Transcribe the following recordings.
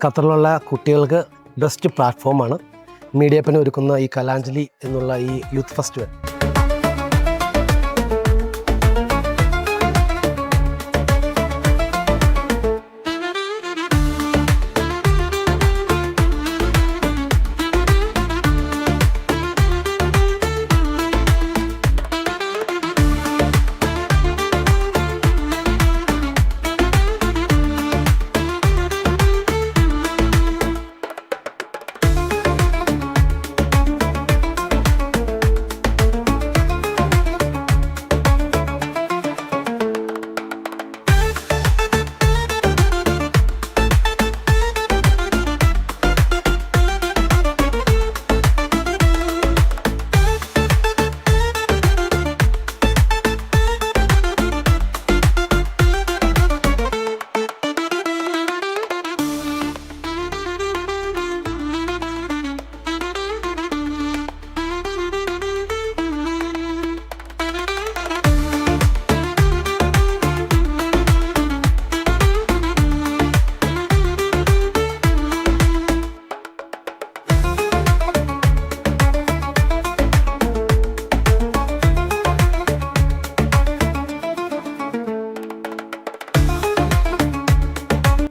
ഖത്തറിലുള്ള കുട്ടികൾക്ക് ബെസ്റ്റ് പ്ലാറ്റ്ഫോമാണ് മീഡിയപ്പൻ ഒരുക്കുന്ന ഈ കലാഞ്ജലി എന്നുള്ള ഈ യൂത്ത് ഫെസ്റ്റിവൽ.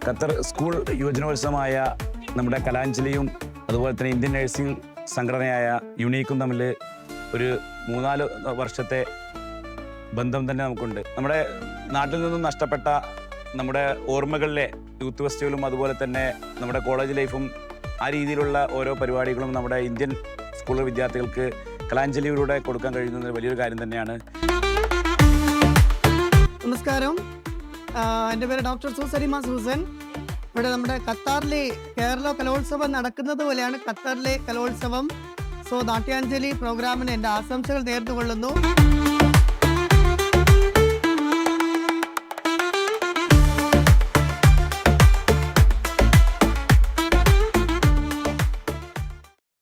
ഖത്തർ സ്കൂൾ യുവജനോത്സവമായ നമ്മുടെ കലാഞ്ജലിയും അതുപോലെ തന്നെ ഇന്ത്യൻ നഴ്സിംഗ് സംഘടനയായ യുണീക്കും തമ്മിൽ ഒരു 3-4 വർഷത്തെ ബന്ധം തന്നെ നമുക്കുണ്ട്. നമ്മുടെ നാട്ടിൽ നിന്നും നഷ്ടപ്പെട്ട നമ്മുടെ ഓർമ്മകളിലെ യൂത്ത് ഫെസ്റ്റിവലും അതുപോലെ തന്നെ നമ്മുടെ കോളേജ് ലൈഫും ആ രീതിയിലുള്ള ഓരോ പരിപാടികളും നമ്മുടെ ഇന്ത്യൻ സ്കൂൾ വിദ്യാർത്ഥികൾക്ക് കലാഞ്ജലിയിലൂടെ കൊടുക്കാൻ കഴിയുന്നത് വലിയൊരു കാര്യം തന്നെയാണ്. നമസ്കാരം, എൻ്റെ പേര് ഡോക്ടർ സലിമ സൂസൻ. ഇവിടെ നമ്മുടെ ഖത്താറിലെ കേരള കലോത്സവം നടക്കുന്നത് പോലെയാണ് ഖത്തറിലെ കലോത്സവം. നാട്യാഞ്ജലി പ്രോഗ്രാമിന് എൻ്റെ ആശംസകൾ നേർന്നുകൊള്ളുന്നു.